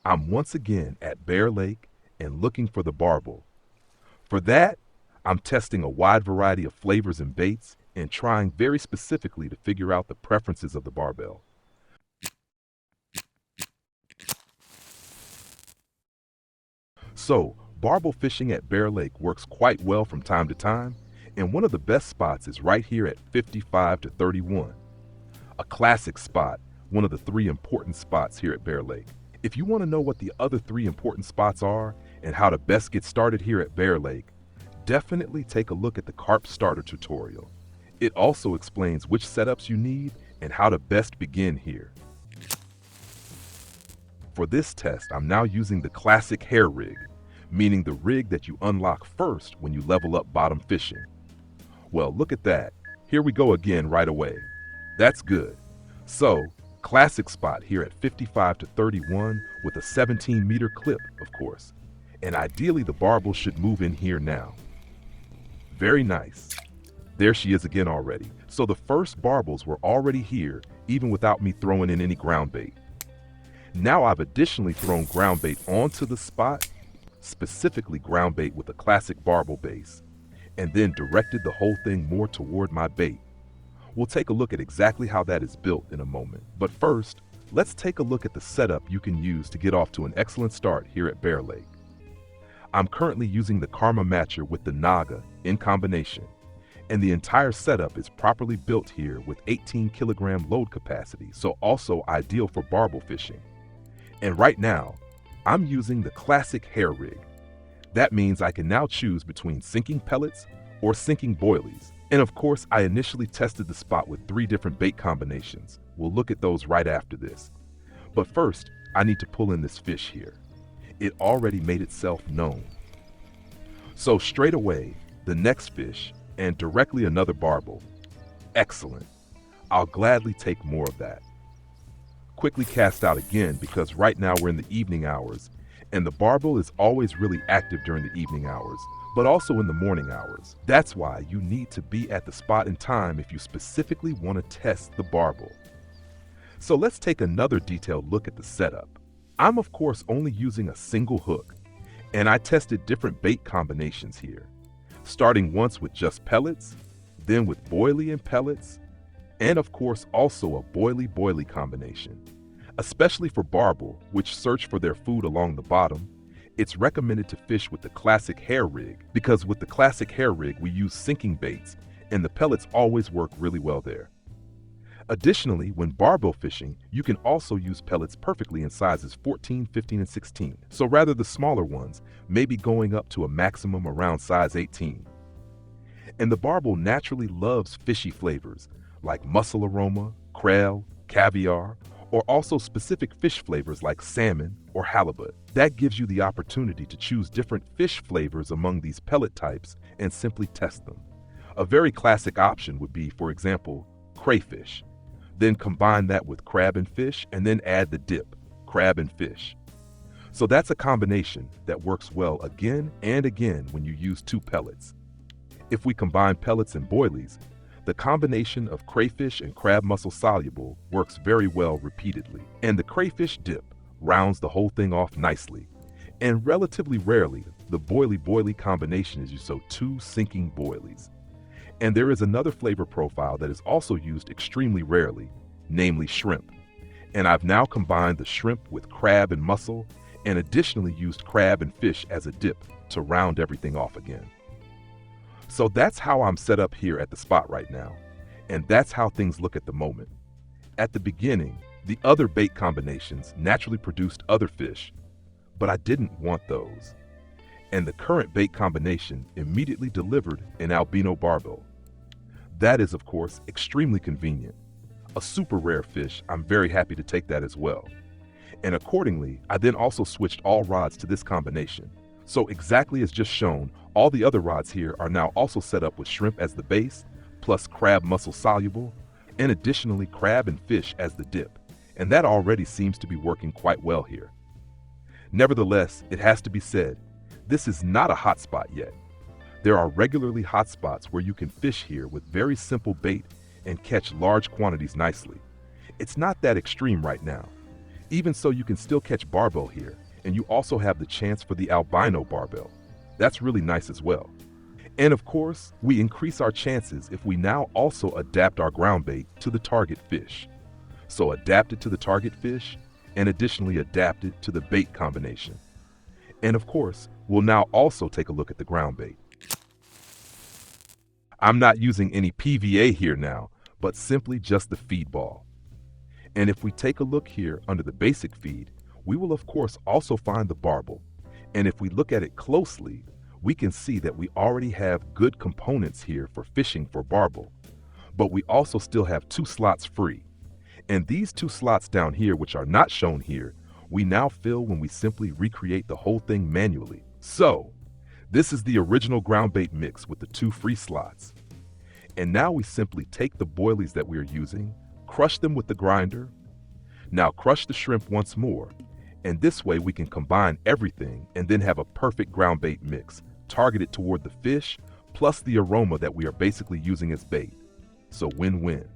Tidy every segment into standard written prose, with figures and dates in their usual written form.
I'm once again at Bear Lake and looking for the barbel. For that, I'm testing a wide variety of flavors and baits and trying very specifically to figure out the preferences of the barbel. So, barbel fishing at Bear Lake works quite well from time to time, and one of the best spots is right here at 55 to 31. A classic spot, one of the 3 important spots here at Bear Lake. If you want to know what the other 3 important spots are and how to best get started here at Bear Lake, definitely take a look at the carp starter tutorial. It also explains which setups you need and how to best begin here. For this test, I'm now using the classic hair rig, meaning the rig that you unlock first when you level up bottom fishing. Well, look at that. Here we go again right away. That's good. So, classic spot here at 55 to 31 with a 17-meter clip, of course. And ideally the barbel should move in here now. Very nice. There she is again already. So the first barbels were already here, even without me throwing in any ground bait. Now I've additionally thrown ground bait onto the spot, specifically ground bait with a classic barbel base, and then directed the whole thing more toward my bait. We'll take a look at exactly how that is built in a moment. But first, let's take a look at the setup you can use to get off to an excellent start here at Bear Lake. I'm currently using the Karma Matcher with the Naga in combination, and the entire setup is properly built here with 18 kilogram load capacity, so also ideal for barbel fishing. And right now, I'm using the classic hair rig. That means I can now choose between sinking pellets or sinking boilies. And of course, I initially tested the spot with 3 different bait combinations. We'll look at those right after this. But first, I need to pull in this fish here. It already made itself known. So straight away, the next fish, and directly another barbel. Excellent. I'll gladly take more of that. Quickly cast out again because right now we're in the evening hours, and the barbel is always really active during the evening hours, but also in the morning hours. That's why you need to be at the spot in time if you specifically want to test the barbel. So let's take another detailed look at the setup. I'm of course only using a single hook, and I tested different bait combinations here, starting once with just pellets, then with boilie and pellets, and of course also a boilie combination. Especially for barbel, which search for their food along the bottom, it's recommended to fish with the classic hair rig, because with the classic hair rig we use sinking baits, and the pellets always work really well there. Additionally, when barbel fishing, you can also use pellets perfectly in sizes 14, 15, and 16, so rather the smaller ones, maybe going up to a maximum around size 18. And the barbel naturally loves fishy flavors, like mussel aroma, krill, caviar, or also specific fish flavors like salmon or halibut. That gives you the opportunity to choose different fish flavors among these pellet types and simply test them. A very classic option would be, for example, crayfish. Then combine that with crab and fish and then add the dip, crab and fish. So that's a combination that works well again and again when you use 2 pellets. If we combine pellets and boilies, the combination of crayfish and crab mussel soluble works very well repeatedly, and the crayfish dip rounds the whole thing off nicely. And relatively rarely, the boilie combination is used, so 2 sinking boilies. And there is another flavor profile that is also used extremely rarely, namely shrimp. And I've now combined the shrimp with crab and mussel, and additionally used crab and fish as a dip to round everything off again. So that's how I'm set up here at the spot right now, and that's how things look at the moment. At the beginning, the other bait combinations naturally produced other fish, but I didn't want those. And the current bait combination immediately delivered an albino barbel. That is, of course, extremely convenient. A super rare fish, I'm very happy to take that as well. And accordingly, I then also switched all rods to this combination. So exactly as just shown, all the other rods here are now also set up with shrimp as the base, plus crab mussel soluble, and additionally crab and fish as the dip. And that already seems to be working quite well here. Nevertheless, it has to be said, this is not a hot spot yet. There are regularly hot spots where you can fish here with very simple bait and catch large quantities nicely. It's not that extreme right now. Even so, you can still catch barbel here, and you also have the chance for the albino barbel. That's really nice as well. And of course, we increase our chances if we now also adapt our ground bait to the target fish. So adapt it to the target fish, and additionally adapt it to the bait combination. And of course, we'll now also take a look at the ground bait. I'm not using any PVA here now, but simply just the feed ball. And if we take a look here under the basic feed, we will of course also find the barbel. And if we look at it closely, we can see that we already have good components here for fishing for barbel. But we also still have 2 slots free. And these 2 slots down here, which are not shown here, we now fill when we simply recreate the whole thing manually. So, this is the original ground bait mix with the 2 free slots. And now we simply take the boilies that we are using, crush them with the grinder. Now crush the shrimp once more, and this way we can combine everything and then have a perfect ground bait mix, targeted toward the fish, plus the aroma that we are basically using as bait. So win-win.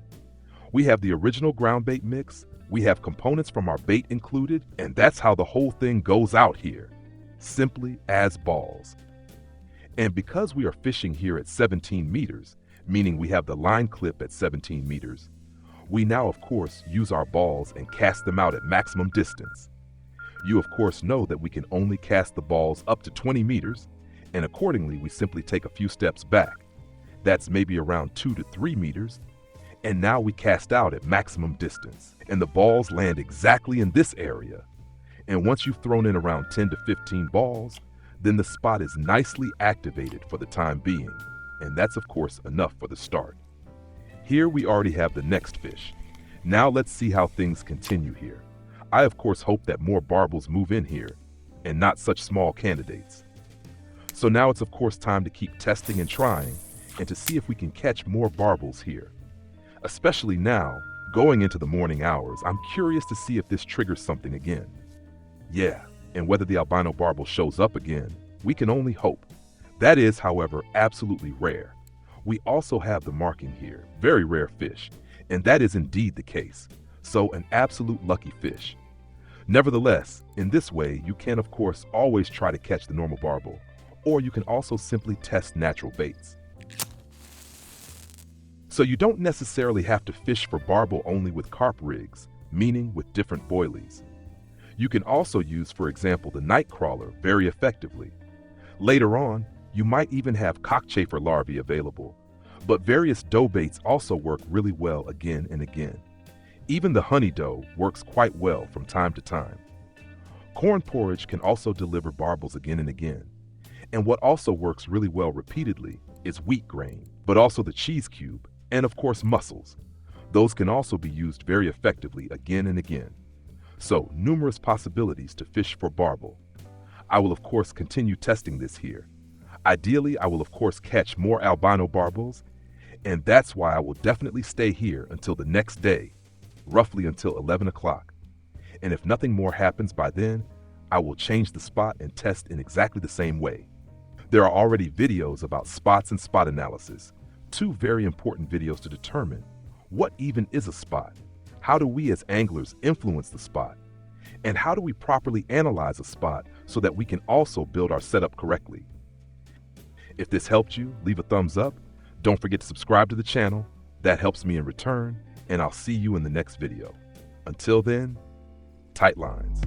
We have the original ground bait mix, we have components from our bait included, and that's how the whole thing goes out here. Simply as balls. And because we are fishing here at 17 meters, meaning we have the line clip at 17 meters, we now of course use our balls and cast them out at maximum distance. You of course know that we can only cast the balls up to 20 meters, and accordingly we simply take a few steps back. That's maybe around 2 to 3 meters, and now we cast out at maximum distance, and the balls land exactly in this area. And once you've thrown in around 10 to 15 balls, then the spot is nicely activated for the time being, and that's of course enough for the start. Here we already have the next fish. Now let's see how things continue here. I of course hope that more barbels move in here, and not such small candidates. So now it's of course time to keep testing and trying, and to see if we can catch more barbels here. Especially now, going into the morning hours, I'm curious to see if this triggers something again. Yeah, and whether the albino barbel shows up again, we can only hope. That is, however, absolutely rare. We also have the marking here, very rare fish, and that is indeed the case. So an absolute lucky fish. Nevertheless, in this way, you can of course always try to catch the normal barbel, or you can also simply test natural baits. So you don't necessarily have to fish for barbel only with carp rigs, meaning with different boilies. You can also use, for example, the night crawler very effectively. Later on, you might even have cockchafer larvae available, but various dough baits also work really well again and again. Even the honey dough works quite well from time to time. Corn porridge can also deliver barbels again and again. And what also works really well repeatedly is wheat grain, but also the cheese cube, and of course mussels. Those can also be used very effectively again and again. So, numerous possibilities to fish for barbel. I will of course continue testing this here. Ideally, I will of course catch more albino barbels, and that's why I will definitely stay here until the next day, roughly until 11 o'clock. And if nothing more happens by then, I will change the spot and test in exactly the same way. There are already videos about spots and spot analysis, 2 very important videos to determine what even is a spot, how do we as anglers influence the spot, and how do we properly analyze a spot so that we can also build our setup correctly. If this helped you, leave a thumbs up. Don't forget to subscribe to the channel. That helps me in return, and I'll see you in the next video. Until then, tight lines.